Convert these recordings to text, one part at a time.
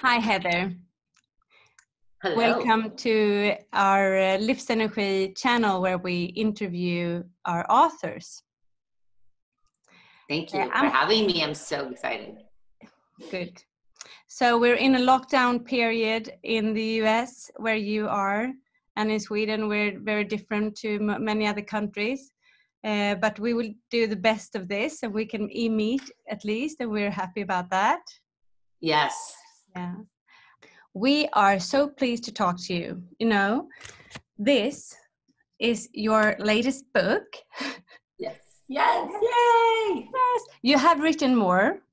Hi, Heather. Hello. Welcome to our Livsenergi channel where we interview our authors. Thank you for having me. I'm so excited. Good. So we're in a lockdown period in the US where you are, and in Sweden we're very different to many other countries. But we will do the best of this, and we can meet at least, and we're happy about that. Yes. Yeah. We are so pleased to talk to you. You know, this is your latest book. Yes. Yes. Yay. Yes. You have written more,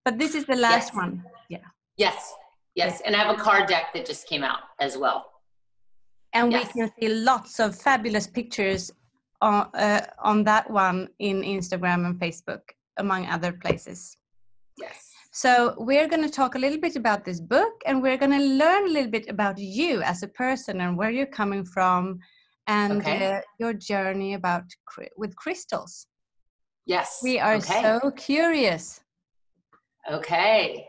but this is the last one. Yeah. Yes. Yes. And I have a card deck that just came out as well. And we can see lots of fabulous pictures on that one in Instagram and Facebook, among other places. Yes. So we're going to talk a little bit about this book, and we're going to learn a little bit about you as a person and where you're coming from, and your journey with crystals. Yes. We are so curious. Okay.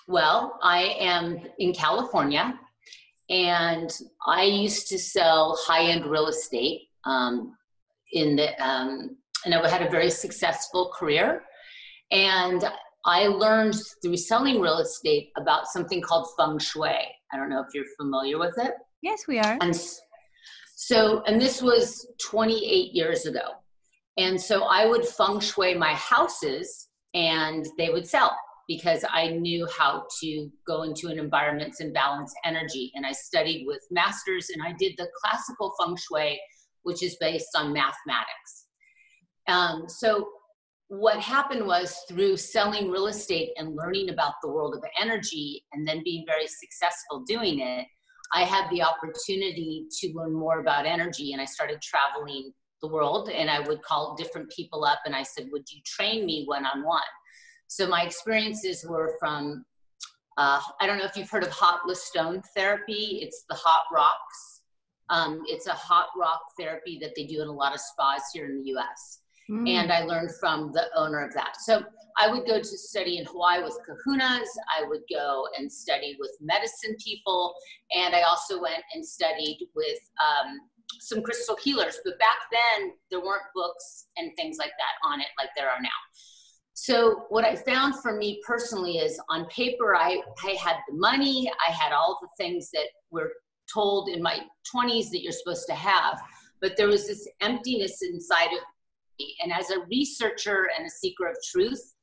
Well, I am in California, and I used to sell high-end real estate and I had a very successful career. And I learned through selling real estate about something called feng shui. I don't know if you're familiar with it. Yes, we are. And this was 28 years ago. And so I would feng shui my houses and they would sell because I knew how to go into an environment and balance energy. And I studied with masters, and I did the classical feng shui, which is based on mathematics. So what happened was, through selling real estate and learning about the world of energy and then being very successful doing it, I had the opportunity to learn more about energy, and I started traveling the world, and I would call different people up and I said, would you train me one-on-one? So my experiences were from, I don't know if you've heard of hotless stone therapy. It's the hot rocks. It's a hot rock therapy that they do in a lot of spas here in the US. And I learned from the owner of that. So I would go to study in Hawaii with kahunas. I would go and study with medicine people. And I also went and studied with some crystal healers. But back then, there weren't books and things like that on it like there are now. So what I found for me personally is, on paper, I had the money. I had all the things that were told in my 20s that you're supposed to have. But there was this emptiness inside of me. And as a researcher and a seeker of truth,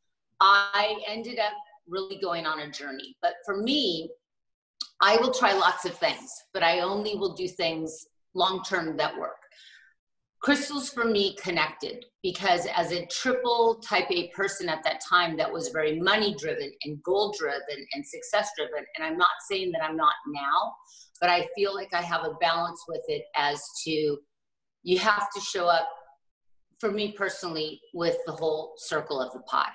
I ended up really going on a journey. But for me, I will try lots of things, but I only will do things long-term that work. Crystals for me connected, because as a triple type A person at that time that was very money driven and goal driven and success driven, and I'm not saying that I'm not now, but I feel like I have a balance with it as to, you have to show up, for me personally, with the whole circle of the pie.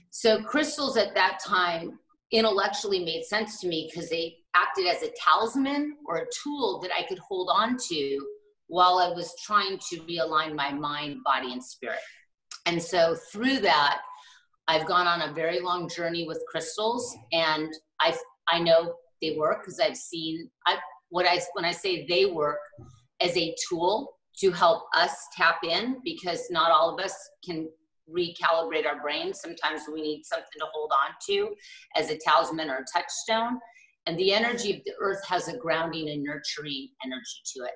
So crystals at that time intellectually made sense to me because they acted as a talisman or a tool that I could hold on to while I was trying to realign my mind, body, and spirit. And so through that, I've gone on a very long journey with crystals, and I know they work because I've seen, when I say they work as a tool to help us tap in, because not all of us can recalibrate our brains. Sometimes we need something to hold on to as a talisman or a touchstone. And the energy of the earth has a grounding and nurturing energy to it.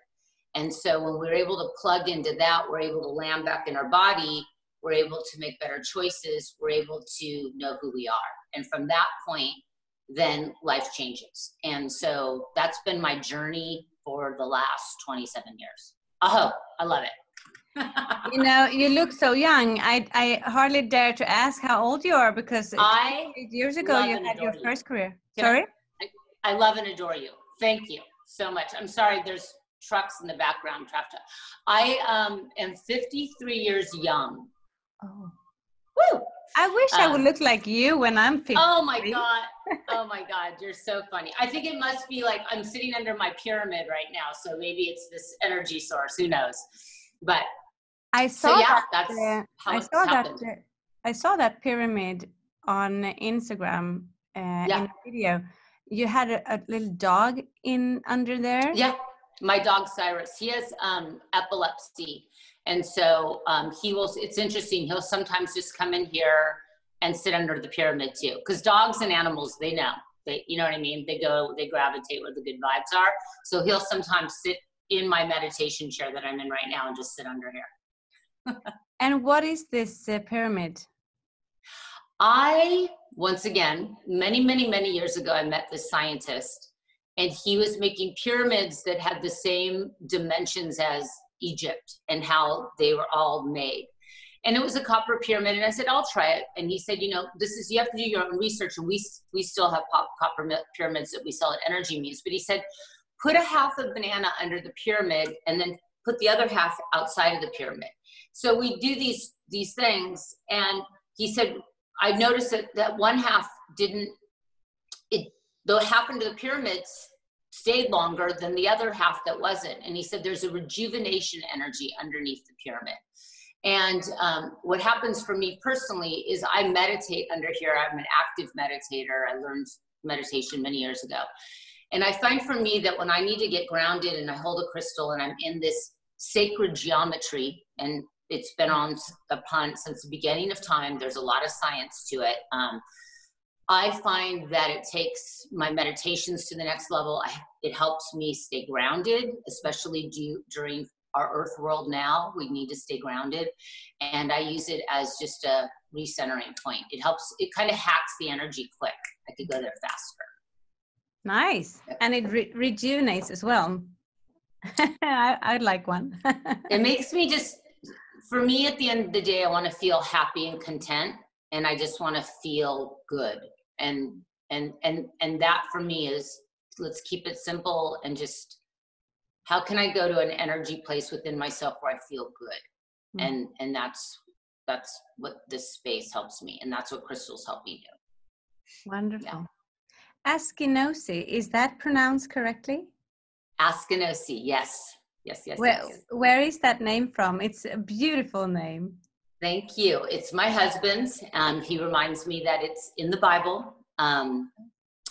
And so when we're able to plug into that, we're able to land back in our body, we're able to make better choices, we're able to know who we are. And from that point, then life changes. And so that's been my journey for the last 27 years. Oh, I love it. You know, you look so young. I hardly dare to ask how old you are, because 8 years ago you had your first career. Sorry? I love and adore you. Thank you so much. I'm sorry, there's trucks in the background. I am 53 years young. Oh. Woo! I wish I would look like you when I'm 50. Oh my God. Oh my God. You're so funny. I think it must be like I'm sitting under my pyramid right now. So maybe it's this energy source. Who knows? But I saw that's how it's happened. I saw that pyramid on Instagram in a video. You had a little dog in under there. Yeah, my dog Cyrus. He has epilepsy, and so it's interesting. He'll sometimes just come in here and sit under the pyramid too, because dogs and animals, they know. You know what I mean? They gravitate where the good vibes are. So he'll sometimes sit in my meditation chair that I'm in right now and just sit under here. And what is this pyramid? Once again, many years ago, I met this scientist, and he was making pyramids that had the same dimensions as Egypt and how they were all made. And it was a copper pyramid, and I said, I'll try it. And he said, you have to do your own research, and we still have copper pyramids that we sell at Energy Muse. But he said, put a half of banana under the pyramid, and then put the other half outside of the pyramid. So we do these things, and he said, I noticed that one half the half under the pyramids stayed longer than the other half that wasn't. And he said, there's a rejuvenation energy underneath the pyramid. And what happens for me personally is I meditate under here. I'm an active meditator. I learned meditation many years ago. And I find for me that when I need to get grounded and I hold a crystal and I'm in this sacred geometry, and it's been upon since the beginning of time, there's a lot of science to it. I find that it takes my meditations to the next level. It helps me stay grounded, especially during our earth world now. We need to stay grounded. And I use it as just a recentering point. It kind of hacks the energy quick. I could go there faster. Nice. And it rejuvenates as well. I'd like one. It makes me for me, at the end of the day, I want to feel happy and content. And I just want to feel good. And that for me is, let's keep it simple and just, how can I go to an energy place within myself where I feel good? Mm. And that's what this space helps me. And that's what crystals help me do. Wonderful. Yeah. Askinosie, is that pronounced correctly? Askinosie, yes. Yes. Where is that name from? It's a beautiful name. Thank you. It's my husband's. He reminds me that it's in the Bible.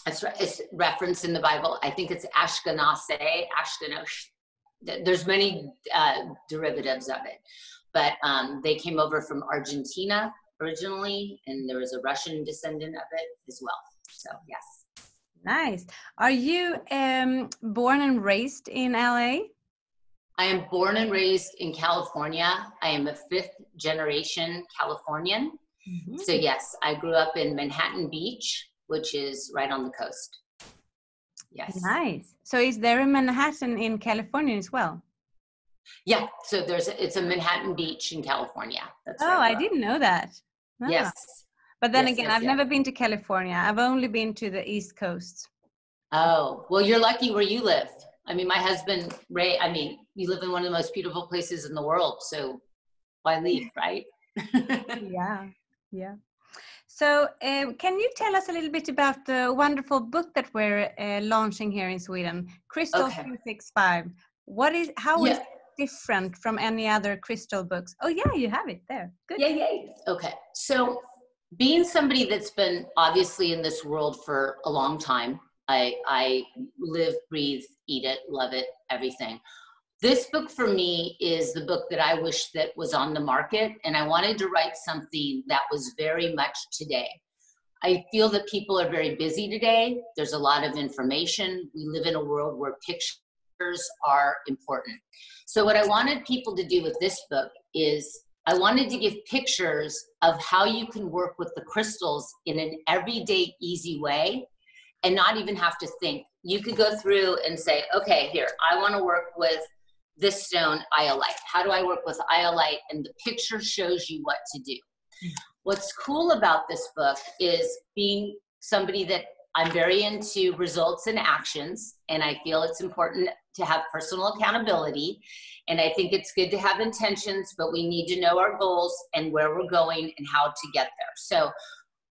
It's referenced in the Bible. I think it's Askinosie. There's many derivatives of it. But they came over from Argentina originally, and there was a Russian descendant of it as well. So, yes. Nice. Are you born and raised in LA? I am born and raised in California. I am a 5th generation Californian. Mm-hmm. So yes, I grew up in Manhattan Beach, which is right on the coast. Yes. Nice. So is there a Manhattan in California as well? Yeah. So it's a Manhattan Beach in California. That's I didn't know that. Oh. Yes. But then again, I've never been to California. I've only been to the East Coast. Oh, well, you're lucky where you live. I mean, my husband, Ray, you live in one of the most beautiful places in the world. So why leave, right? Yeah. So can you tell us a little bit about the wonderful book that we're launching here in Sweden, Crystal 365? How is it different from any other crystal books? Oh yeah, you have it there. Good. Yeah. Okay. So being somebody that's been obviously in this world for a long time, I live, breathe, eat it, love it, everything. This book for me is the book that I wish that was on the market, and I wanted to write something that was very much today. I feel that people are very busy today. There's a lot of information. We live in a world where pictures are important. So what I wanted people to do with this book is I wanted to give pictures of how you can work with the crystals in an everyday, easy way and not even have to think. You could go through and say, okay, here, I want to work with this stone, iolite. How do I work with iolite? And the picture shows you what to do. What's cool about this book is being somebody that I'm very into results and actions, and I feel it's important to have personal accountability. And I think it's good to have intentions, but we need to know our goals and where we're going and how to get there. So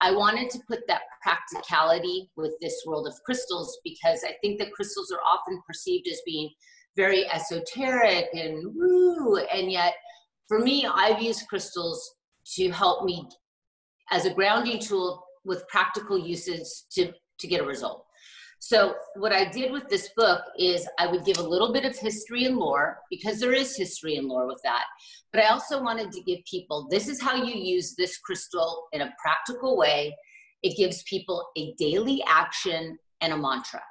I wanted to put that practicality with this world of crystals, because I think that crystals are often perceived as being very esoteric and woo, and yet for me, I've used crystals to help me as a grounding tool with practical uses to get a result. So what I did with this book is I would give a little bit of history and lore, because there is history and lore with that. But I also wanted to give people, this is how you use this crystal in a practical way. It gives people a daily action and a mantra.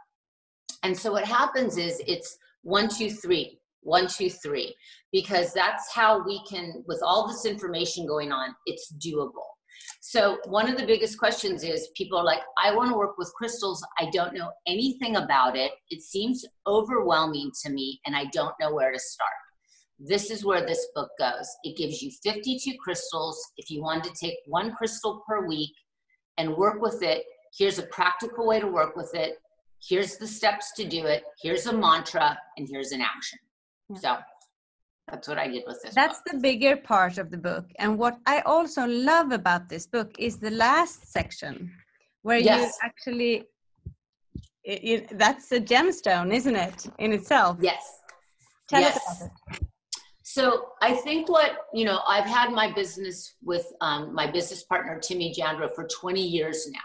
And so what happens is it's 1, 2, 3, 1, 2, 3, because that's how we can, with all this information going on, it's doable. So one of the biggest questions is people are like, I want to work with crystals. I don't know anything about it. It seems overwhelming to me and I don't know where to start. This is where this book goes. It gives you 52 crystals. If you wanted to take 1 crystal per week and work with it, here's a practical way to work with it. Here's the steps to do it. Here's a mantra and here's an action. Yeah. So that's what I did with this That's book. the bigger part of the book. And what I also love about this book is the last section where you actually, that's a gemstone, isn't it, in itself? Yes. Tell us about it. So I think I've had my business with my business partner, Timmy Jandra, for 20 years now.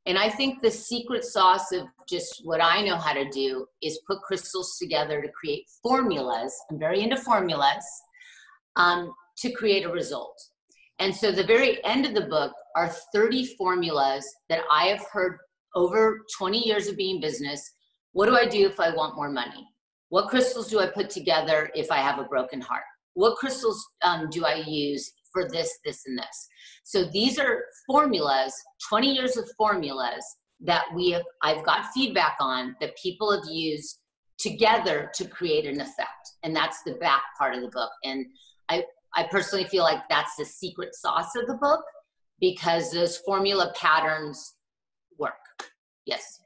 And I think the secret sauce of just what I know how to do is put crystals together to create formulas. I'm very into formulas to create a result. And so the very end of the book are 30 formulas that I have heard over 20 years of being in business. What do I do if I want more money? What crystals do I put together if I have a broken heart? What crystals do I use for this, this, and this? So these are formulas, 20 years of formulas that I've got feedback on that people have used together to create an effect. And that's the back part of the book. And I personally feel like that's the secret sauce of the book because those formula patterns work. Yes.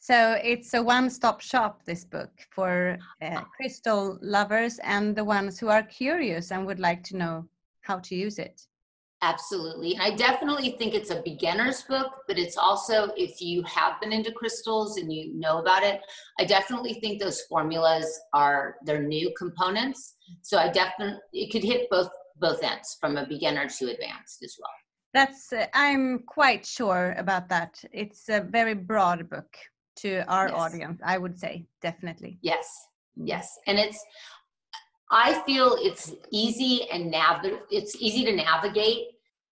So it's a one-stop shop, this book, for crystal lovers and the ones who are curious and would like to know how to use it. Absolutely. And I definitely think it's a beginner's book, but it's also, if you have been into crystals and you know about it, I definitely think those formulas they're new components. So it could hit both ends, from a beginner to advanced as well. That's, I'm quite sure about that. It's a very broad book to our audience, I would say, definitely. Yes. Yes. And I feel it's easy to navigate.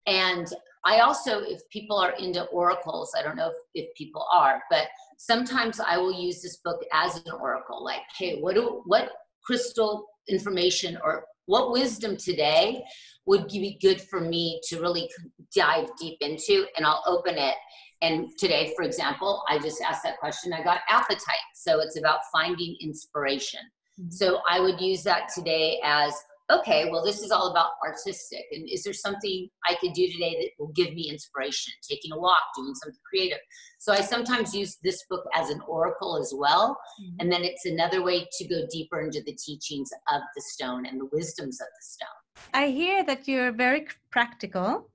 And I also, if people are into oracles, I don't know if people are, but sometimes I will use this book as an oracle, like, hey, what crystal information or what wisdom today would be good for me to really dive deep into, and I'll open it. And today, for example, I just asked that question, I got appetite. So it's about finding inspiration. Mm-hmm. So I would use that today as, okay, well, this is all about artistic. And is there something I could do today that will give me inspiration? Taking a walk, doing something creative. So I sometimes use this book as an oracle as well. Mm-hmm. And then it's another way to go deeper into the teachings of the stone and the wisdoms of the stone. I hear that you're very practical.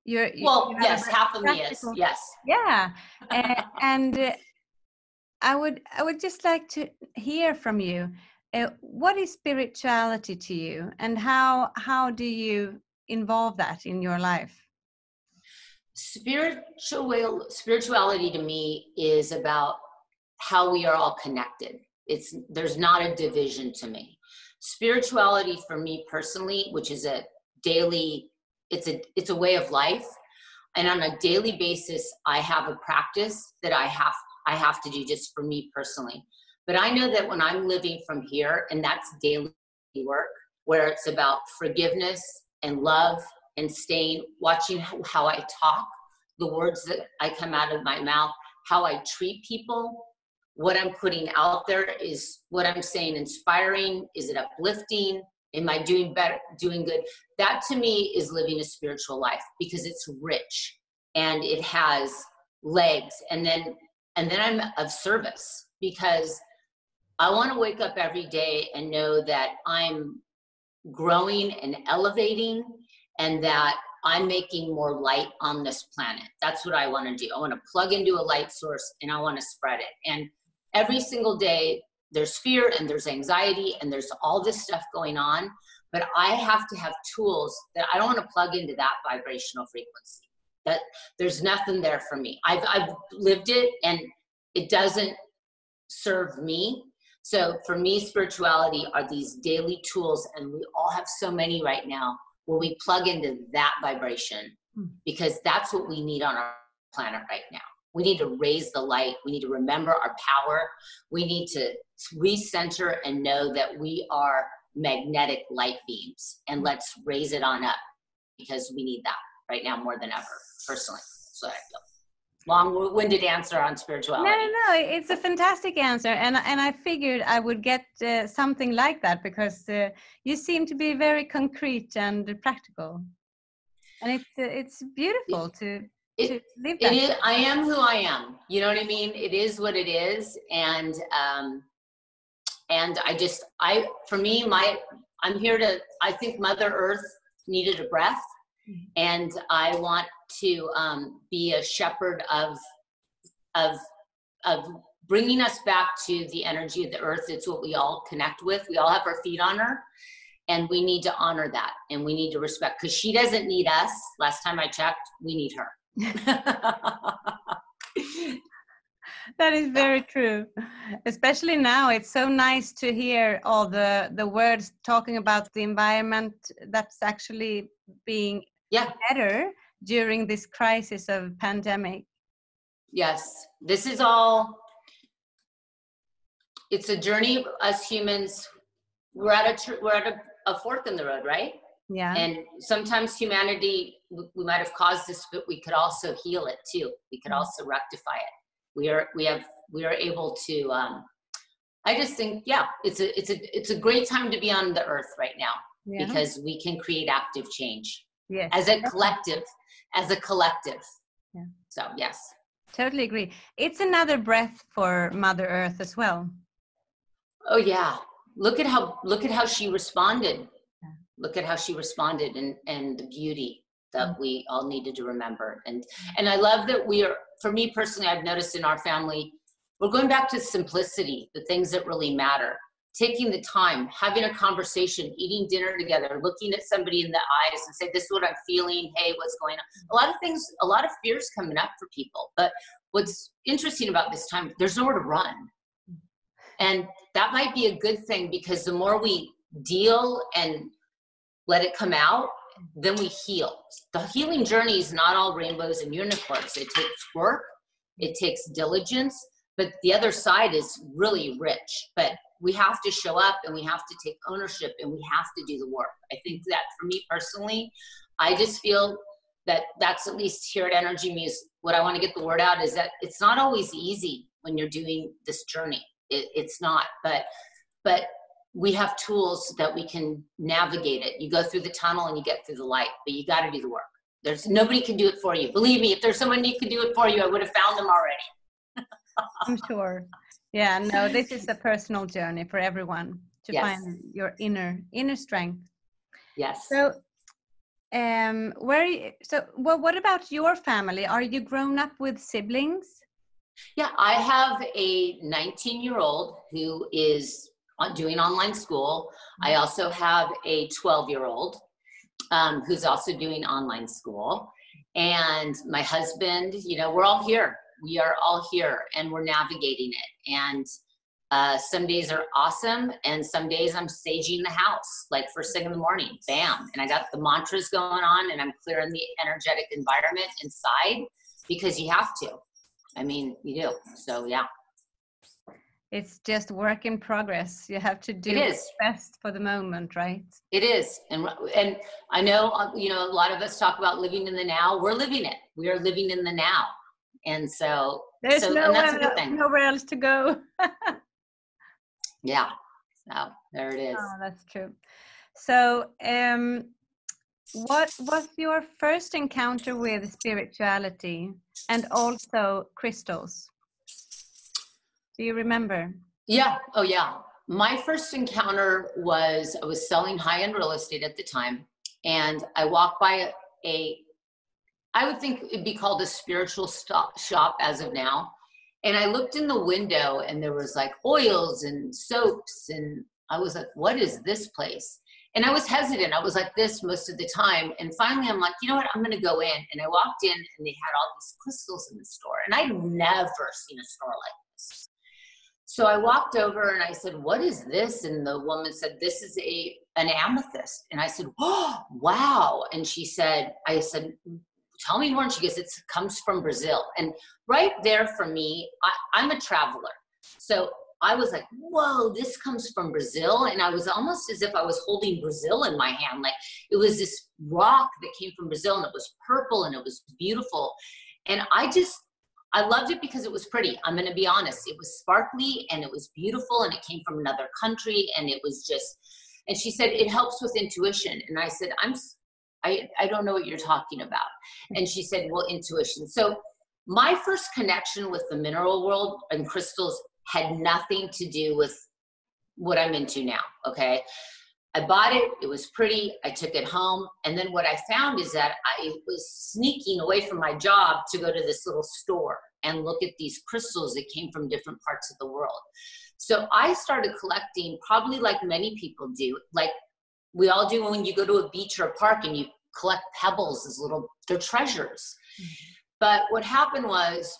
Yes, half of me is, yes. Yeah. And I would just like to hear from you. What is spirituality to you, and how do you involve that in your life? Spirituality to me is about how we are all connected. There's not a division to me. Spirituality for me personally, which is a daily, it's a way of life, and on a daily basis, I have a practice that I have to do just for me personally. But I know that when I'm living from here, and that's daily work, where it's about forgiveness and love and watching how I talk, the words that I come out of my mouth, how I treat people, what I'm putting out there, is what I'm saying inspiring? Is it uplifting? Am I doing better, doing good? That to me is living a spiritual life, because it's rich and it has legs. And then I'm of service, because I want to wake up every day and know that I'm growing and elevating, and that I'm making more light on this planet. That's what I want to do. I want to plug into a light source and I want to spread it. And every single day there's fear and there's anxiety and there's all this stuff going on, but I have to have tools that I don't want to plug into that vibrational frequency. That there's nothing there for me. I've lived it, and it doesn't serve me. So for me, spirituality are these daily tools, and we all have so many right now where we plug into that vibration, because that's what we need on our planet right now. We need to raise the light. We need to remember our power. We need to recenter and know that we are magnetic light beams, and let's raise it on up, because we need that right now more than ever, personally. That's what I feel. Long-winded answer on spirituality. No, it's a fantastic answer, and I figured I would get something like that, because you seem to be very concrete and practical, and it's beautiful to live that. It is. I am who I am. You know what I mean? It is what it is, and for me, I'm here to. I think Mother Earth needed a breath. And I want to be a shepherd of bringing us back to the energy of the earth. It's what we all connect with. We all have our feet on her, and we need to honor that, and we need to respect, because she doesn't need us. Last time I checked, we need her. That is very true. Especially now, it's so nice to hear all the words talking about the environment that's actually being better during this crisis of pandemic. Yes, this is all, it's a journey. Us humans, we're at a fork in the road, right? Yeah. And sometimes humanity, we might have caused this, but we could also heal it too. We could also rectify it. We are able to. I just think, it's a great time to be on the earth right now, because we can create active change. Yes. As a collective. Yeah. So yes. Totally agree. It's another breath for Mother Earth as well. Oh yeah. Look at how she responded. Yeah. Look at how she responded, and the beauty that we all needed to remember. And I love that for me personally, I've noticed in our family, we're going back to simplicity, the things that really matter. Taking the time, having a conversation, eating dinner together, looking at somebody in the eyes and say, this is what I'm feeling. Hey, what's going on? A lot of fears coming up for people. But what's interesting about this time, there's nowhere to run. And that might be a good thing, because the more we deal and let it come out, then we heal. The healing journey is not all rainbows and unicorns. It takes work, it takes diligence, but the other side is really rich. But we have to show up, and we have to take ownership, and we have to do the work. I think that for me personally, I just feel that that's, at least here at Energy Muse, what I want to get the word out is that it's not always easy when you're doing this journey. It's not, but we have tools that we can navigate it. You go through the tunnel and you get through the light, but you got to do the work. Nobody can do it for you. Believe me, if there's someone who can do it for you, I would have found them already. I'm sure. Yeah, no, this is a personal journey for everyone to find your inner strength. Yes. So, what about your family? Are you grown up with siblings? Yeah, I have a 19-year-old who is doing online school. I also have a 12-year-old who's also doing online school. And my husband, we're all here. We are all here, and we're navigating it. And some days are awesome, and some days I'm saging the house, like first thing in the morning, bam. And I got the mantras going on, and I'm clearing the energetic environment inside, because you have to. I mean, you do. So, yeah. It's just work in progress. You have to do what's best for the moment, right? It is. And I know, a lot of us talk about living in the now. We're living it. We are living in the now. And so, and that's a good thing. Nowhere else to go. Yeah. So there it is. Oh, that's true. So, what was your first encounter with spirituality and also crystals? Do you remember? Yeah. Oh, yeah. My first encounter was, I was selling high-end real estate at the time, and I walked by I would think it'd be called a spiritual shop as of now. And I looked in the window, and there was like oils and soaps, and I was like, what is this place? And I was hesitant. I was like this most of the time. And finally, I'm like, you know what? I'm going to go in. And I walked in, and they had all these crystals in the store. And I'd never seen a store like this. So I walked over and I said, what is this? And the woman said, this is an amethyst. And I said, oh, wow. And she said, I said, tell me more. And she goes, it comes from Brazil. And right there for me, I'm a traveler. So I was like, whoa, this comes from Brazil. And I was almost as if I was holding Brazil in my hand. Like it was this rock that came from Brazil, and it was purple and it was beautiful. And I loved it because it was pretty. I'm going to be honest. It was sparkly and it was beautiful, and it came from another country, and it was just, and she said, it helps with intuition. And I said, I don't know what you're talking about. And she said, well, intuition. So my first connection with the mineral world and crystals had nothing to do with what I'm into now, okay? I bought it, it was pretty, I took it home, and then what I found is that I was sneaking away from my job to go to this little store and look at these crystals that came from different parts of the world. So I started collecting, probably like many people do, like we all do when you go to a beach or a park and you collect pebbles as they're treasures. Mm-hmm. But what happened was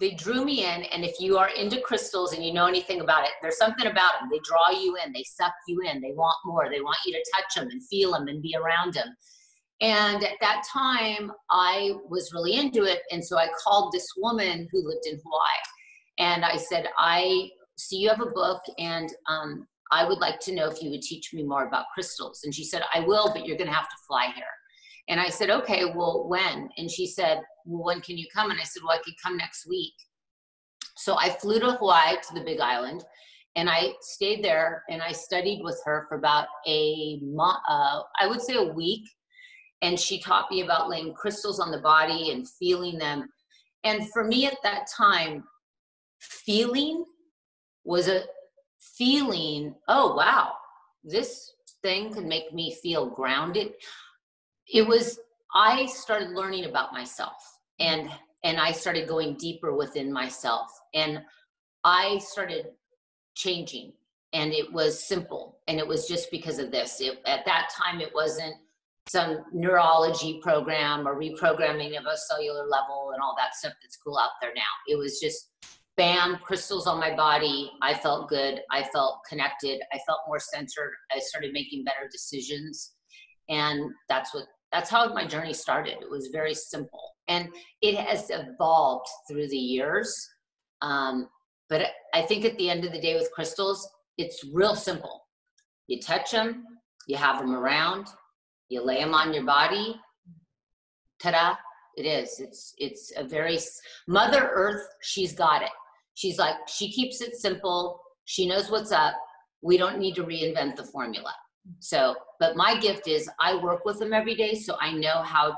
they drew me in, and if you are into crystals and you know anything about it, there's something about them. They draw you in, they suck you in, they want more, they want you to touch them and feel them and be around them. And at that time, I was really into it, and so I called this woman who lived in Hawaii, and I said, I see you have a book, and I would like to know if you would teach me more about crystals. And she said, I will, but you're gonna have to fly here. And I said, okay, well, when? And she said, well, when can you come? And I said, well, I could come next week. So I flew to Hawaii, to the Big Island, and I stayed there, and I studied with her for about I would say a week. And she taught me about laying crystals on the body and feeling them. And for me at that time, feeling was a feeling, oh, wow, this thing can make me feel grounded. I started learning about myself, and I started going deeper within myself, and I started changing, and it was simple, and it was just because of this. At that time, it wasn't some neurology program or reprogramming of a cellular level and all that stuff that's cool out there now. It was just bam, crystals on my body. I felt good. I felt connected. I felt more centered. I started making better decisions. And that's how my journey started. It was very simple. And it has evolved through the years. But I think at the end of the day with crystals, it's real simple. You touch them, you have them around, you lay them on your body, ta-da, it is. It's a very, Mother Earth, she's got it. She's like, she keeps it simple. She knows what's up. We don't need to reinvent the formula. So, but my gift is I work with them every day, so I know how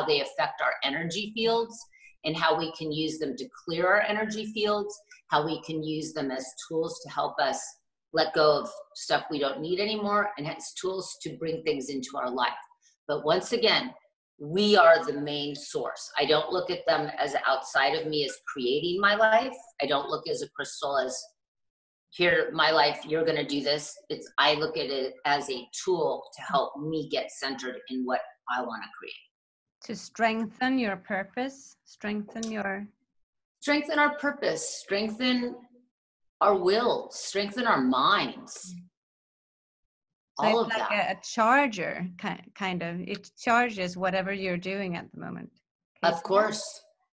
they affect our energy fields and how we can use them to clear our energy fields, how we can use them as tools to help us let go of stuff we don't need anymore, and as tools to bring things into our life. But once again, we are the main source. I don't look at them as outside of me as creating my life. I don't look as a crystal as here, my life, you're going to do this. I look at it as a tool to help me get centered in what I want to create. To strengthen your purpose, strengthen our purpose, strengthen our will, strengthen our minds. So all it's of like that. a charger, kind of. It charges whatever you're doing at the moment. Of course.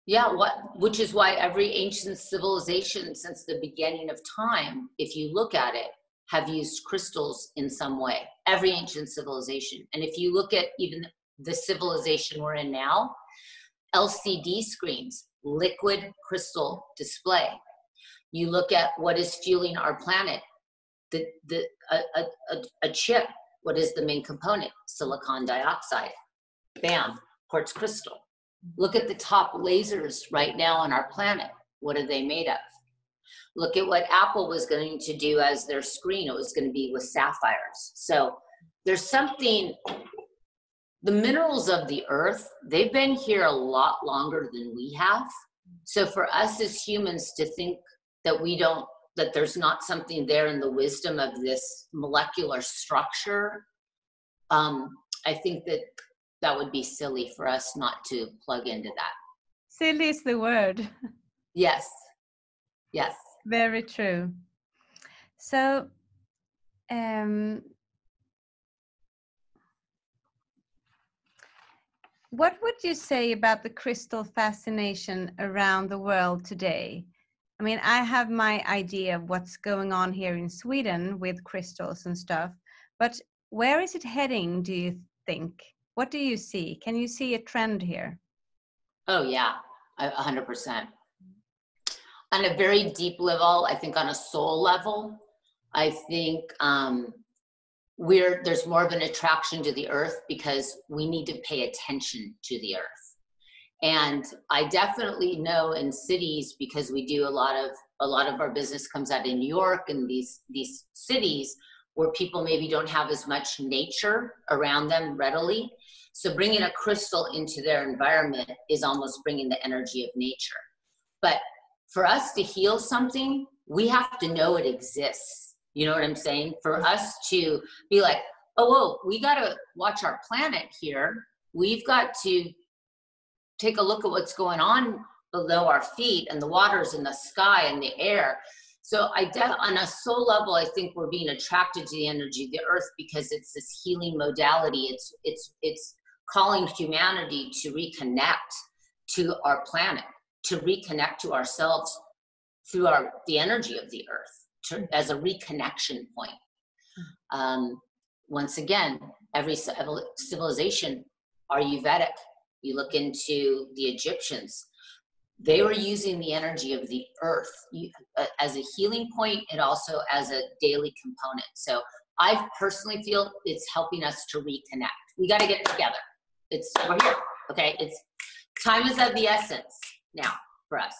Yeah, which is why every ancient civilization since the beginning of time, if you look at it, have used crystals in some way. Every ancient civilization. And if you look at even the civilization we're in now, LCD screens, liquid crystal display. You look at what is fueling our planet, a chip. What is the main component? Silicon dioxide. Bam, quartz crystal. Look at the top lasers right now on our planet. What are they made of? Look at what Apple was going to do as their screen. It was going to be with sapphires. So there's something, the minerals of the earth, they've been here a lot longer than we have. So for us as humans to think that we don't that there's not something there in the wisdom of this molecular structure, I think that would be silly for us not to plug into that. Silly is the word. Yes. Yes. Very true. So, what would you say about the crystal fascination around the world today? I mean, I have my idea of what's going on here in Sweden with crystals and stuff, but where is it heading, do you think? What do you see? Can you see a trend here? Oh, yeah, 100%. On a very deep level, I think on a soul level, I think there's more of an attraction to the earth because we need to pay attention to the earth. And I definitely know in cities, because we do a lot of our business comes out in New York and these cities where people maybe don't have as much nature around them readily. So bringing a crystal into their environment is almost bringing the energy of nature. But for us to heal something, we have to know it exists. You know what I'm saying? For us to be like, oh, whoa, we got to watch our planet here. We've got to take a look at what's going on below our feet and the waters and the sky and the air. So on a soul level, I think we're being attracted to the energy of the earth because it's this healing modality. It's calling humanity to reconnect to our planet, to reconnect to ourselves through the energy of the earth as a reconnection point. Once again, every civilization, Ayurvedic, you look into the Egyptians, they were using the energy of the earth as a healing point and also as a daily component. So I personally feel it's helping us to reconnect. We got to get together. We're here, okay? Time is of the essence now for us,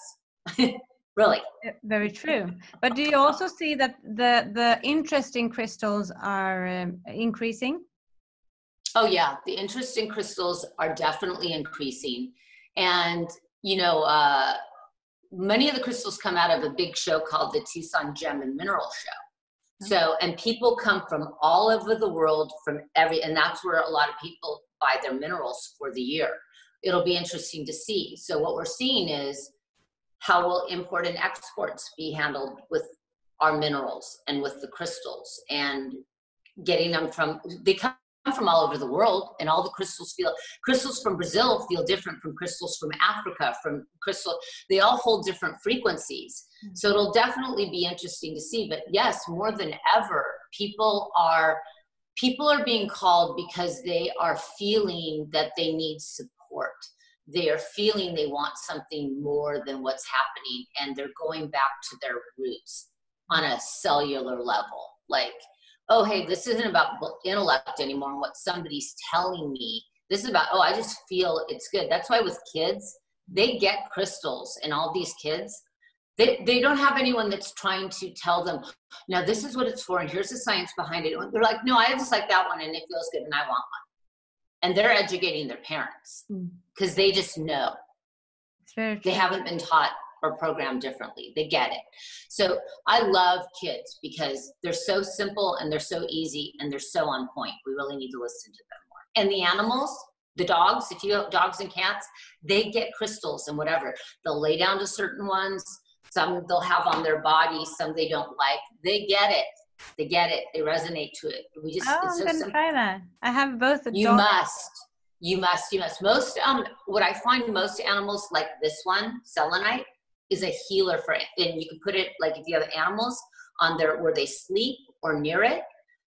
really. Very true. But do you also see that the interest in crystals are increasing? Oh yeah, the interest in crystals are definitely increasing. And, you know, many of the crystals come out of a big show called the Tucson Gem and Mineral Show. So, and people come from all over the world and that's where a lot of people buy their minerals for the year. It'll be interesting to see. So what we're seeing is how will import and exports be handled with our minerals and with the crystals and getting them they come from all over the world, and all the crystals from Brazil feel different from crystals from Africa, they all hold different frequencies. So it'll definitely be interesting to see. But yes, more than ever, people are being called because they are feeling that they need support. They are feeling they want something more than what's happening, and they're going back to their roots on a cellular level. Like, oh, hey, this isn't about intellect anymore and what somebody's telling me. This is about, I just feel it's good. That's why with kids, they get crystals, and all these kids, they don't have anyone that's trying to tell them, now this is what it's for and here's the science behind it. They're like, no, I just like that one and it feels good and I want one. And they're educating their parents because they just know. They haven't been taught or programmed differently. They get it. So I love kids because they're so simple and they're so easy and they're so on point. We really need to listen to them more. And the animals, the dogs, if you have dogs and cats, they get crystals and whatever. They'll lay down to certain ones. Some they'll have on their body, some they don't like. They get it. They get it. They resonate to it. I'm going to try that. I have both. You must. Most, what I find most animals like this one, selenite, is a healer for it. And you can put it, like if you have animals on where they sleep or near it,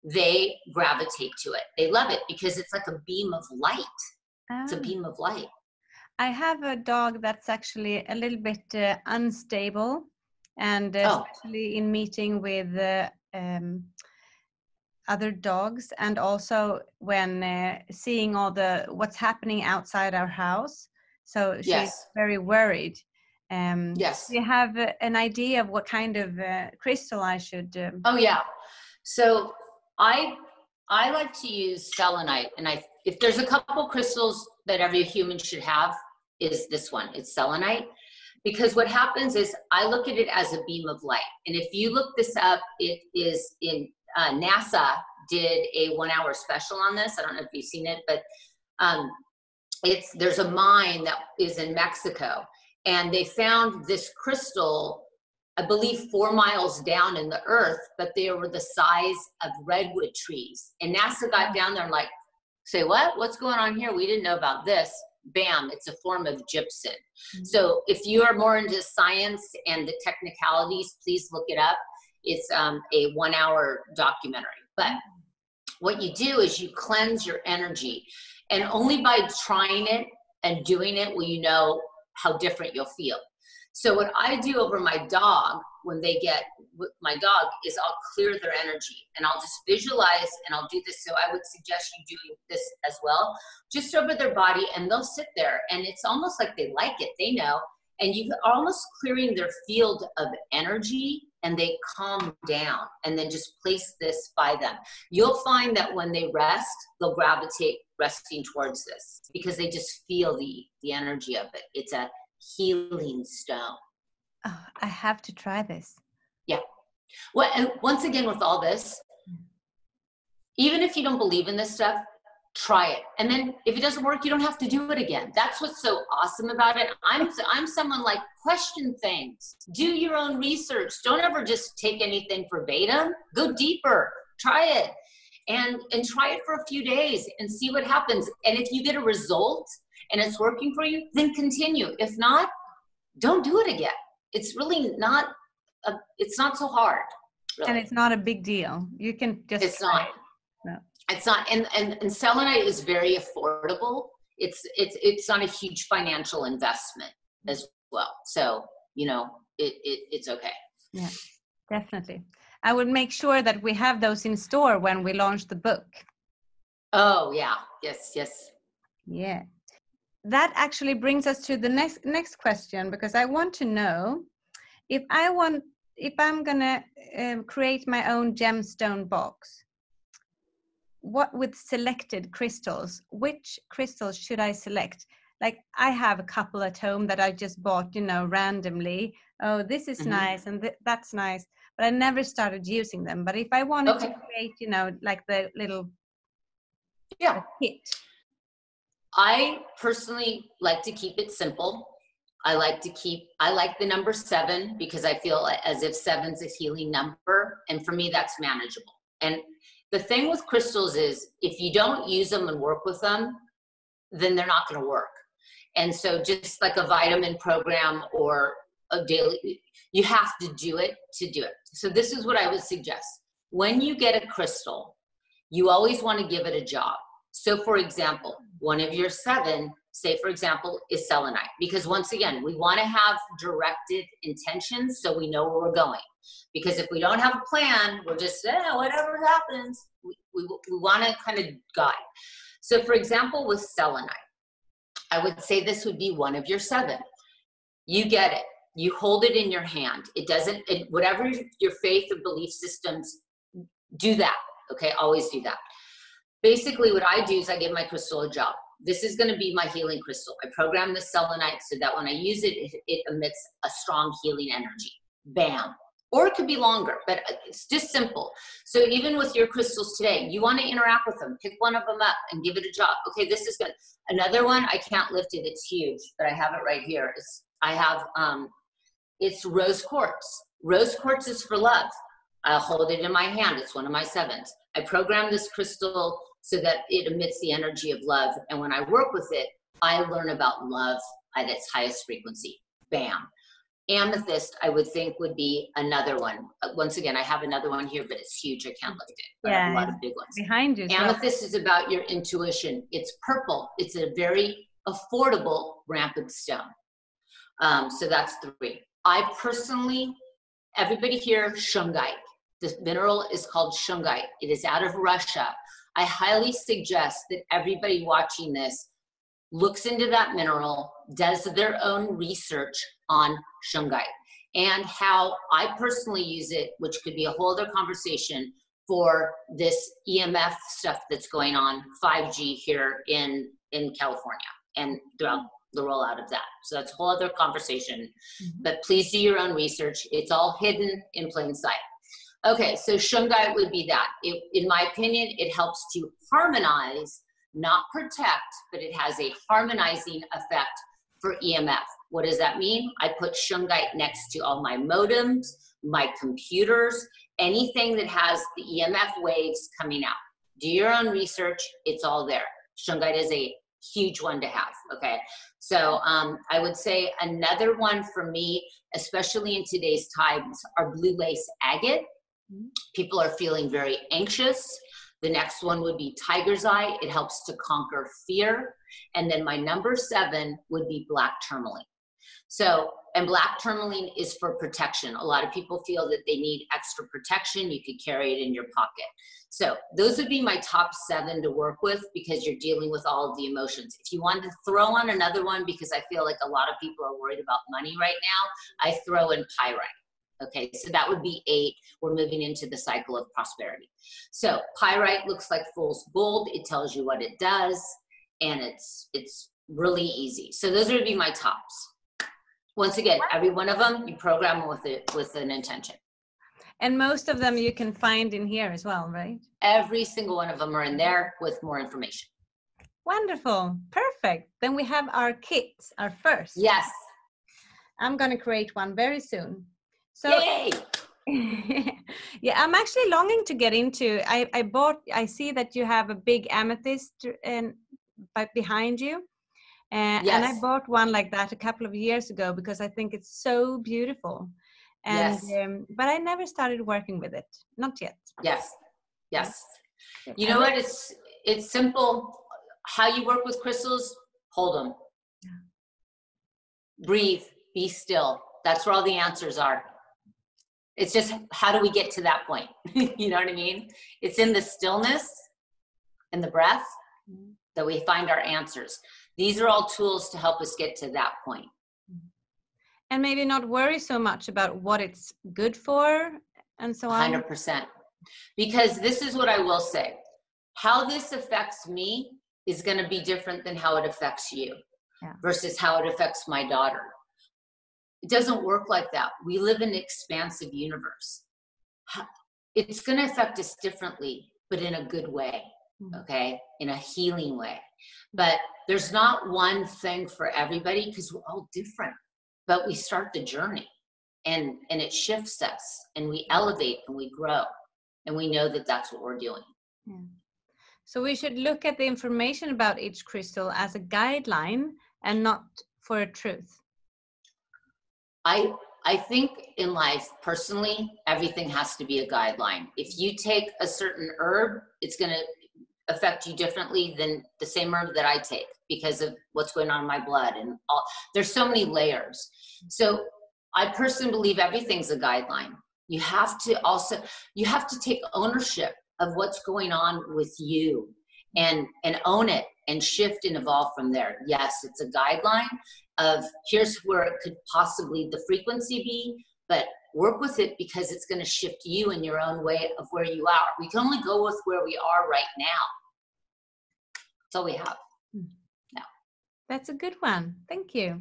they gravitate to it. They love it because it's like a beam of light. It's a beam of light. I have a dog that's actually a little bit unstable, and especially in meeting with other dogs, and also when seeing all what's happening outside our house. So she's very worried. Yes. Do you have an idea of what kind of crystal I should? Oh yeah. So I like to use selenite, and if there's a couple crystals that every human should have, is this one. It's selenite. Because what happens is I look at it as a beam of light. And if you look this up, it is in NASA did a 1-hour special on this. I don't know if you've seen it, but there's a mine that is in Mexico, and they found this crystal, I believe 4 miles down in the earth, but they were the size of redwood trees. And NASA got down there and like, say what? What's going on here? We didn't know about this. Bam, it's a form of gypsum. Mm-hmm. So if you are more into science and the technicalities, please look it up. It's a 1-hour documentary. But what you do is you cleanse your energy. And only by trying it and doing it will you know how different you'll feel. So what I do over my dog, when they get with my dog, is I'll clear their energy and I'll just visualize, and I'll do this. So I would suggest you doing this as well, just over their body, and they'll sit there and it's almost like they like it, they know, and you are almost clearing their field of energy, and they calm down, and then just place this by them. You'll find that when they rest, they'll gravitate resting towards this because they just feel the energy of it. It's a healing stone. Oh, I have to try this. Yeah. Well, and once again, with all this, even if you don't believe in this stuff, try it. And then if it doesn't work, you don't have to do it again. That's what's so awesome about it. I'm someone like, question things, do your own research. Don't ever just take anything verbatim. Go deeper, try it, and try it for a few days and see what happens. And if you get a result and it's working for you, then continue. If not, don't do it again. It's really not, it's not so hard. Really. And it's not a big deal. You can just It's not. No. It's not, and selenite is very affordable. It's not a huge financial investment as well. So, you know, it's okay. Yeah, definitely. I would make sure that we have those in store when we launch the book. Oh yeah, yes. Yeah. That actually brings us to the next question, because I want to know if I'm gonna create my own gemstone box. What with selected crystals, which crystals should I select? Like, I have a couple at home that I just bought, you know, randomly. Oh, this is nice and that's nice, but I never started using them. But if I wanted to create, you know, like the little kit. I personally like to keep it simple. I like the number 7 because I feel as if 7's a healing number. And for me, that's manageable. And the thing with crystals is if you don't use them and work with them, then they're not going to work. And so just like a vitamin program or a daily, you have to do it to do it. So this is what I would suggest. When you get a crystal, you always want to give it a job. So for example, one of your 7, say for example, is selenite. Because once again, we want to have directed intentions so we know where we're going. Because if we don't have a plan, we're just, whatever happens, we want to kind of guide. So for example, with selenite, I would say this would be one of your 7. You get it. You hold it in your hand. Whatever your faith or belief systems, do that. Okay, always do that. Basically, what I do is I give my crystal a job. This is going to be my healing crystal. I program the selenite so that when I use it, it emits a strong healing energy. Bam. Or it could be longer, but it's just simple. So even with your crystals today, you want to interact with them. Pick one of them up and give it a job. Okay, this is good. Another one, I can't lift it. It's huge, but I have it right here. It's rose quartz. Rose quartz is for love. I'll hold it in my hand. It's one of my 7s. I program this crystal so that it emits the energy of love. And when I work with it, I learn about love at its highest frequency. Bam. Amethyst, I would think, would be another one. Once again, I have another one here, but it's huge. I can't lift it. But I have a lot of big ones. Behind you. Amethyst is about your intuition. It's purple. It's a very affordable rampant stone. So that's 3. I personally, everybody here, shungite. This mineral is called shungite. It is out of Russia. I highly suggest that everybody watching this looks into that mineral, does their own research on shungite and how I personally use it, which could be a whole other conversation for this EMF stuff that's going on, 5G here in California and throughout the rollout of that. So that's a whole other conversation, but please do your own research. It's all hidden in plain sight. Okay, so shungite would be that. In my opinion, it helps to harmonize, not protect, but it has a harmonizing effect for EMF. What does that mean? I put shungite next to all my modems, my computers, anything that has the EMF waves coming out. Do your own research, it's all there. Shungite is a huge one to have, okay? So I would say another one for me, especially in today's times, are blue lace agate. People are feeling very anxious. The next one would be tiger's eye. It helps to conquer fear. And then my number 7 would be black tourmaline. So, and black tourmaline is for protection. A lot of people feel that they need extra protection. You could carry it in your pocket. So those would be my top 7 to work with because you're dealing with all of the emotions. If you wanted to throw on another one, because I feel like a lot of people are worried about money right now, I throw in pyrite. Okay, so that would be 8. We're moving into the cycle of prosperity. So pyrite looks like fool's gold. It tells you what it does, and it's really easy. So those would be my tops. Once again, every one of them, you program them with an intention. And most of them you can find in here as well, right? Every single one of them are in there with more information. Wonderful. Perfect. Then we have our kit, our first. Yes. I'm going to create one very soon. So, yay! Yeah, I'm actually longing to get into. I see that you have a big amethyst behind you. Yes. And I bought one like that a couple of years ago because I think it's so beautiful. And, yes. But I never started working with it. Not yet. Yes. Yes. You know what? It's simple. How you work with crystals, hold them. Yeah. Breathe. Be still. That's where all the answers are. It's just, how do we get to that point? You know what I mean? It's in the stillness and the breath that we find our answers. These are all tools to help us get to that point. And maybe not worry so much about what it's good for and so on. 100%. Because this is what I will say. How this affects me is going to be different than how it affects you versus how it affects my daughter. It doesn't work like that. We live in an expansive universe. It's going to affect us differently, but in a good way, okay? In a healing way. But there's not one thing for everybody because we're all different. But we start the journey and it shifts us and we elevate and we grow. And we know that that's what we're doing. Yeah. So we should look at the information about each crystal as a guideline and not for a truth. I think in life, personally, everything has to be a guideline. If you take a certain herb, it's going to affect you differently than the same herb that I take because of what's going on in my blood and all. There's so many layers. So I personally believe everything's a guideline. You have to take ownership of what's going on with you and own it and shift and evolve from there. Yes, it's a guideline of here's where it could possibly the frequency be, but work with it because it's going to shift you in your own way of where you are. We can only go with where we are right now. That's all we have now. That's a good one. Thank you.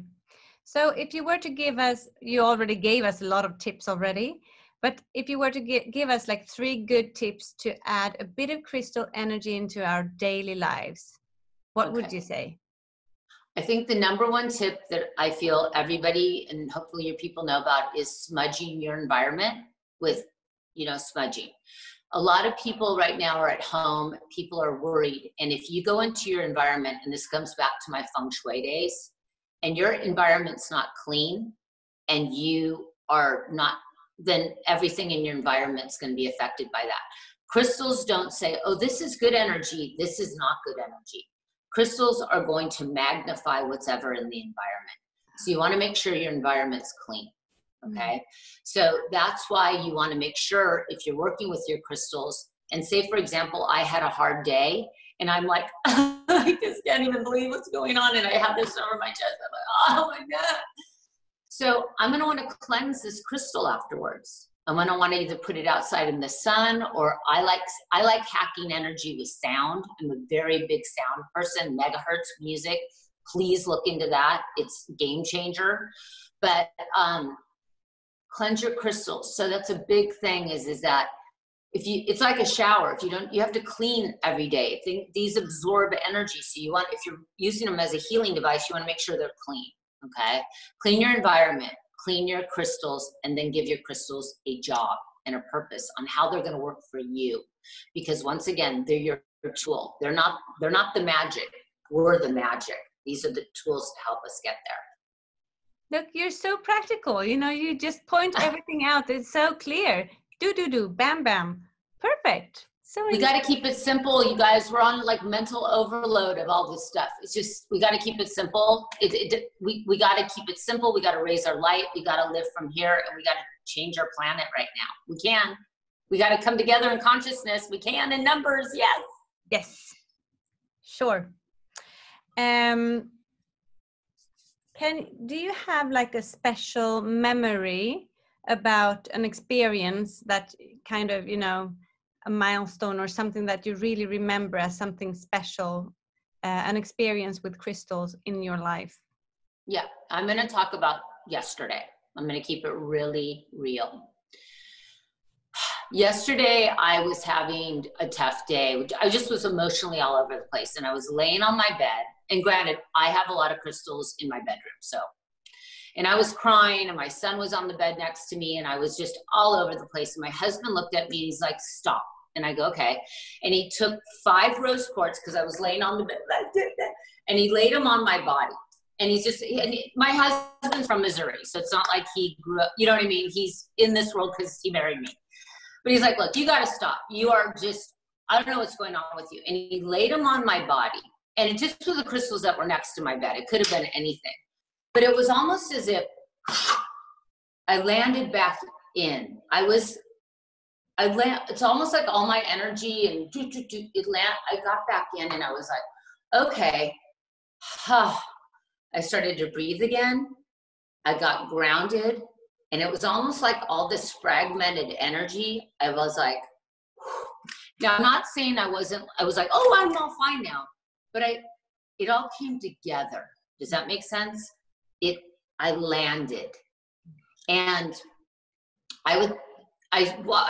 So if you were to give us, you already gave us a lot of tips already, but if you were to give us like 3 good tips to add a bit of crystal energy into our daily lives, what would you say? I think the number 1 tip that I feel everybody and hopefully your people know about is smudging your environment with, smudging. A lot of people right now are at home, people are worried. And if you go into your environment, and this comes back to my feng shui days, and your environment's not clean and you are not, then everything in your environment's going to be affected by that. Crystals don't say, oh, this is good energy, this is not good energy. Crystals are going to magnify what's ever in the environment. So you want to make sure your environment's clean, okay? So that's why you want to make sure if you're working with your crystals, and say, for example, I had a hard day, and I'm like, I just can't even believe what's going on, and I have this over my chest. I'm like, oh my God. So I'm going to want to cleanse this crystal afterwards. I'm going to want to either put it outside in the sun, or I like hacking energy with sound. I'm a very big sound person, megahertz music, please look into that. It's a game changer. But cleanse your crystals. So that's a big thing is that if you, it's like a shower. If you don't, you have to clean every day. These absorb energy. So you want, if you're using them as a healing device, you want to make sure they're clean. Okay. Clean your environment, clean your crystals, and then give your crystals a job and a purpose on how they're going to work for you. Because once again, they're your tool. They're not the magic. We're the magic. These are the tools to help us get there. Look, you're so practical. You know, you just point everything out. It's so clear. Do, bam, bam. Perfect. So we got to keep it simple, you guys. We're on like mental overload of all this stuff. It's just, we got to keep it simple. We got to keep it simple. We got to raise our light. We got to live from here, and we got to change our planet right now. We can. We got to come together in consciousness. We can in numbers. Yes. Yes. Sure. Do you have like a special memory about an experience that kind of, you know, a milestone or something that you really remember as something special, an experience with crystals in your life? Yeah, I'm going to talk about yesterday. I'm going to keep it really real. Yesterday, I was having a tough day. I just was emotionally all over the place, and I was laying on my bed. And granted, I have a lot of crystals in my bedroom, so. And I was crying, and my son was on the bed next to me, and I was just all over the place. And my husband looked at me, and he's like, stop. And I go, okay. And he took 5 rose quartz, because I was laying on the bed, and he laid them on my body. And he's just, my husband's from Missouri, so it's not like he grew up, you know what I mean? He's in this world because he married me. But he's like, look, you got to stop. You are just, I don't know what's going on with you. And he laid them on my body. And it just was the crystals that were next to my bed. It could have been anything. But it was almost as if I landed back in. It's almost like all my energy and I got back in, and I was like, okay. I started to breathe again. I got grounded, and it was almost like all this fragmented energy. I was like, now I'm not saying I was like, oh, I'm all fine now, but it all came together. Does that make sense? I landed, and I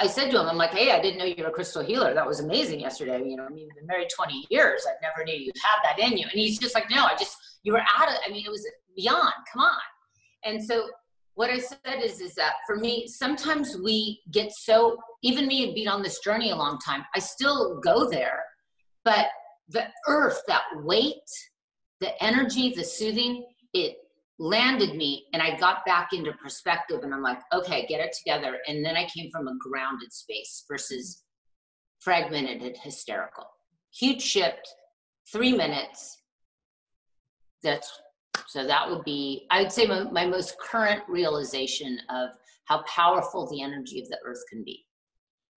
said to him, I'm like, hey, I didn't know you were a crystal healer. That was amazing yesterday. You know, I mean, you've been married 20 years. I never knew you had that in you. And he's just like, no, you were out of, I mean, it was beyond, come on. And so what I said is that for me, sometimes we get so, even me had been on this journey a long time. I still go there, but the earth, that weight, the energy, the soothing, it landed me, and I got back into perspective, and I'm like, okay, get it together. And then I came from a grounded space versus fragmented and hysterical. Huge shift, 3 minutes. So that would be, I would say my most current realization of how powerful the energy of the earth can be,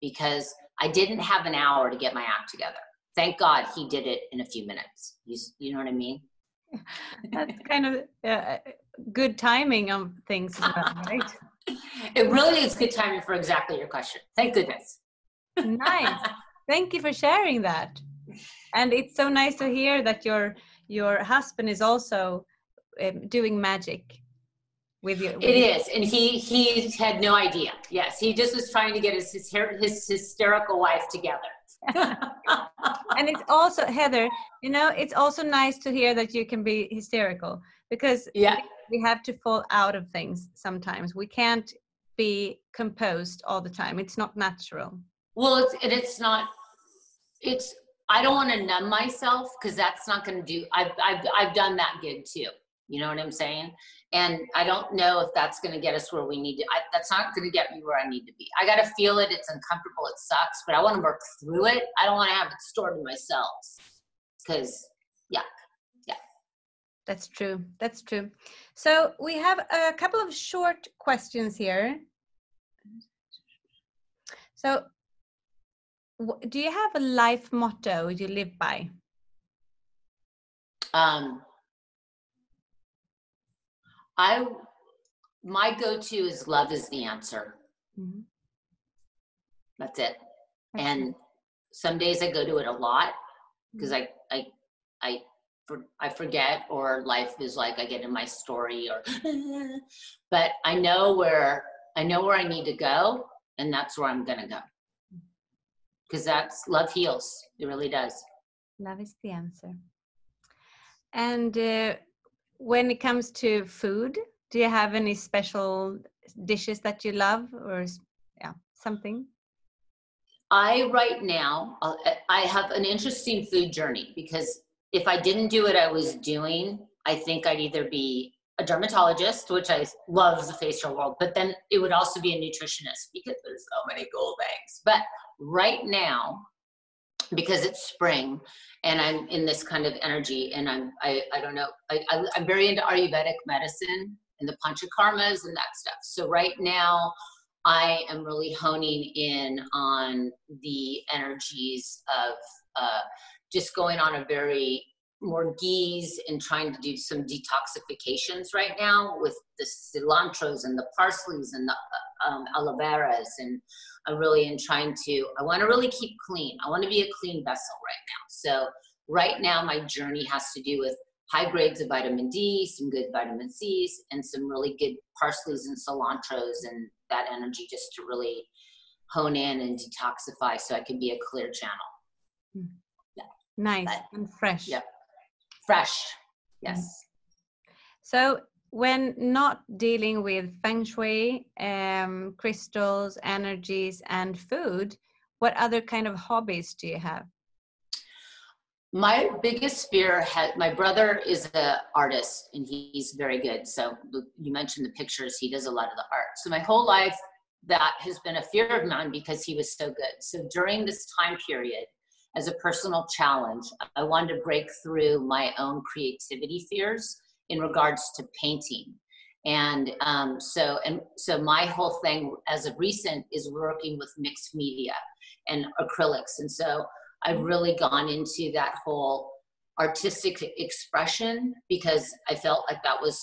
because I didn't have an hour to get my act together. Thank God he did it in a few minutes. You know what I mean? That's kind of good timing of things, right? It really is good timing for exactly your question. Thank goodness. Nice. Thank you for sharing that. And it's so nice to hear that your husband is also doing magic with you. It is, and he had no idea. Yes, he just was trying to get his hysterical wife together. And it's also, Heather, you know, it's also nice to hear that you can be hysterical, because we have to fall out of things sometimes. We can't be composed all the time. It's not natural. Well, I don't want to numb myself, because that's not going to do. I've done that gig too. You know what I'm saying? And I don't know if that's going to get us where we need to. That's not going to get me where I need to be. I got to feel it. It's uncomfortable. It sucks, but I want to work through it. I don't want to have it stored in my cells, because, yeah. That's true. That's true. So we have a couple of short questions here. So do you have a life motto you live by? My go-to is love is the answer. Mm-hmm. That's it. And some days I go to it a lot, because I I forget, or life is like I get in my story, or but I know where I need to go, and that's where I'm gonna go, because that's love heals. It really does. Love is the answer. And when it comes to food, do you have any special dishes that you love, or something? Right now, I have an interesting food journey, because if I didn't do what I was doing, I think I'd either be a dermatologist, which I love the facial world, but then it would also be a nutritionist, because there's so many cool things. But right now, because it's spring and I'm in this kind of energy, and I don't know, I'm very into Ayurvedic medicine and the panchakarmas and that stuff. So right now, I am really honing in on the energies of just going on a very more geese and trying to do some detoxifications right now with the cilantros and the parsleys and the aloe veras. And I'm really I want to really keep clean. I want to be a clean vessel right now. So right now my journey has to do with high grades of vitamin D, some good vitamin C's, and some really good parsleys and cilantros and that energy, just to really hone in and detoxify so I can be a clear channel. Yeah. Nice and fresh. Yeah. Fresh. Yes. So when not dealing with feng shui, crystals, energies, and food, what other kind of hobbies do you have? My biggest fear, my brother is an artist and he's very good. So you mentioned the pictures, he does a lot of the art. So my whole life, that has been a fear of mine because he was so good. So during this time period, as a personal challenge, I wanted to break through my own creativity fears in regards to painting. And so my whole thing as of recent is working with mixed media and acrylics. And so I've really gone into that whole artistic expression because I felt like that was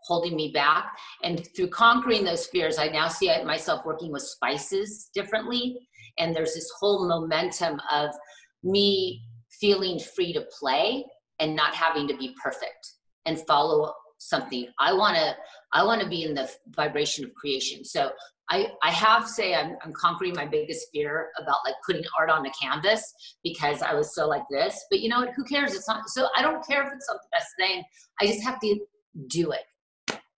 holding me back. And through conquering those fears, I now see myself working with spices differently. And there's this whole momentum of me feeling free to play and not having to be perfect and follow something. I want to be in the vibration of creation. So I have to say I'm conquering my biggest fear about like putting art on the canvas because I was so like this, but you know what, who cares? It's not, so I don't care if it's not the best thing. I just have to do it.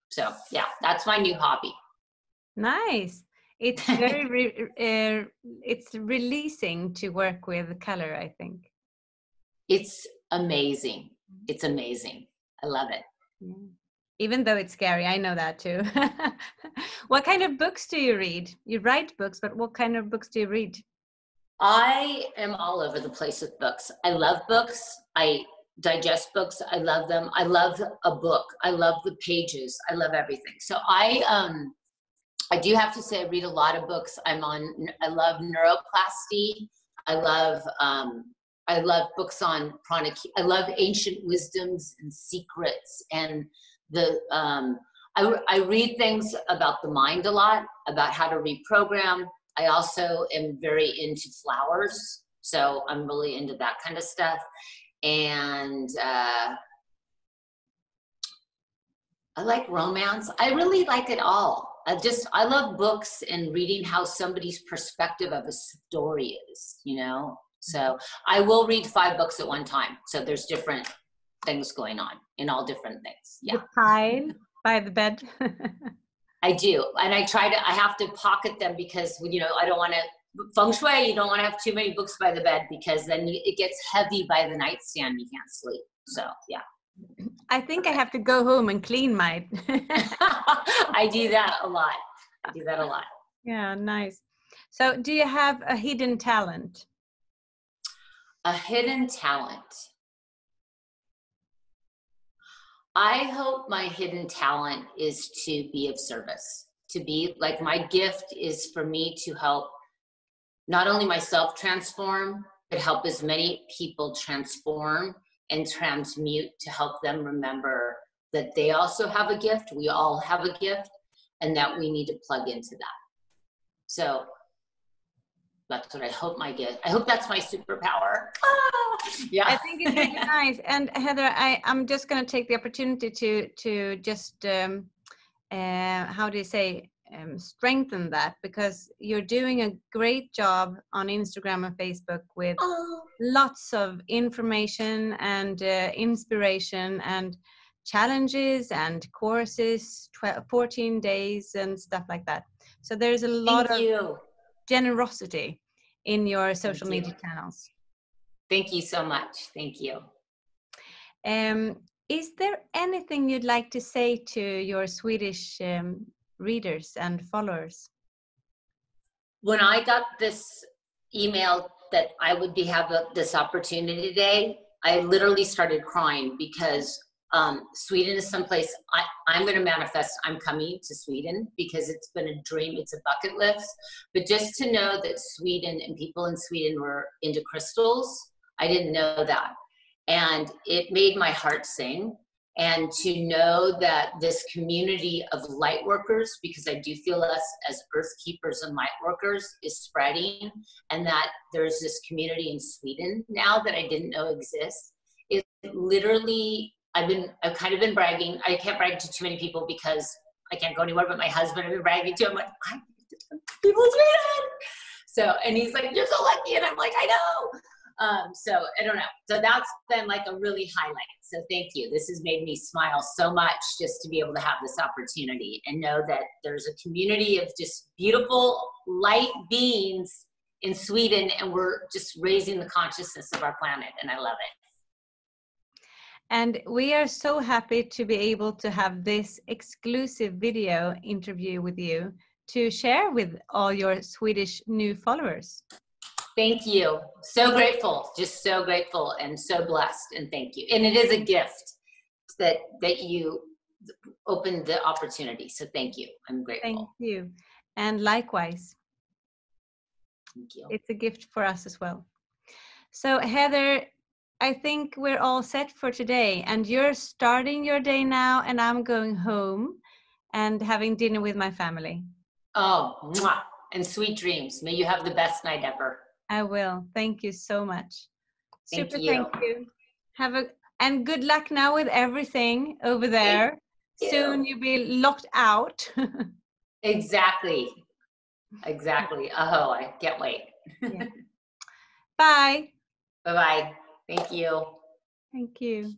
So yeah, that's my new hobby. Nice. It's very, it's releasing to work with color, I think. It's amazing. It's amazing. I love it. Yeah. Even though it's scary, I know that too. What kind of books do you read? You write books, but what kind of books do you read? I am all over the place with books. I love books. I digest books. I love them. I love a book. I love the pages. I love everything. So I do have to say I read a lot of books. I love neuroplasty. I love books on pranic. I love ancient wisdoms and secrets, and I read things about the mind a lot, about how to reprogram. I also am very into flowers, so I'm really into that kind of stuff. And I like romance. I really like it all. I love books and reading how somebody's perspective of a story is, you know? So I will read 5 books at one time. So there's different things going on in all different things. Yeah. The pile by the bed. I do. And I have to pocket them because, you know, I don't want to, feng shui, you don't want to have too many books by the bed because then it gets heavy by the nightstand. You can't sleep. So yeah. I think I have to go home and clean my. I do that a lot. Yeah, nice. So do you have a hidden talent? A hidden talent. I hope my hidden talent is to be of service. To be like, my gift is for me to help not only myself transform, but help as many people transform and transmute, to help them remember that they also have a gift. We all have a gift, and that we need to plug into that. So that's what I hope my gift. I hope that's my superpower. Yeah. I think it's really nice. And Heather, I'm just going to take the opportunity to just how do you say, strengthen that, because you're doing a great job on Instagram and Facebook with lots of information and inspiration and challenges and courses, 14 days and stuff like that. So there's a lot of generosity in your social media channels. Thank you so much. Thank you. Is there anything you'd like to say to your Swedish readers and followers? When I got this email that I would have this opportunity today, I literally started crying, because Sweden is someplace I'm going to manifest. I'm coming to Sweden because it's been a dream. It's a bucket list. But just to know that Sweden and people in Sweden were into crystals, I didn't know that. And it made my heart sing. And to know that this community of light workers, because I do feel us as earth keepers and light workers, is spreading, and that there's this community in Sweden now that I didn't know exists. It literally, I've kind of been bragging. I can't brag to too many people because I can't go anywhere but my husband. I've been bragging to him, like, people in Sweden. So, and he's like, you're so lucky. And I'm like, I know. So I don't know. So that's been like a really highlight. So thank you. This has made me smile so much, just to be able to have this opportunity and know that there's a community of just beautiful light beings in Sweden, and we're just raising the consciousness of our planet, and I love it. And we are so happy to be able to have this exclusive video interview with you to share with all your Swedish new followers. Thank you. So grateful, just so grateful and so blessed, and thank you. And it is a gift that you opened the opportunity. So thank you. I'm grateful. Thank you. And likewise. Thank you. It's a gift for us as well. So Heather, I think we're all set for today, and you're starting your day now, and I'm going home and having dinner with my family. Oh, mwah. And sweet dreams. May you have the best night ever. I will. Thank you so much. Thank Super, you. thank you. And good luck now with everything over there. Soon you'll be locked out. Exactly. Exactly. Oh, I can't wait. Yeah. Bye. Bye-bye. Thank you. Thank you.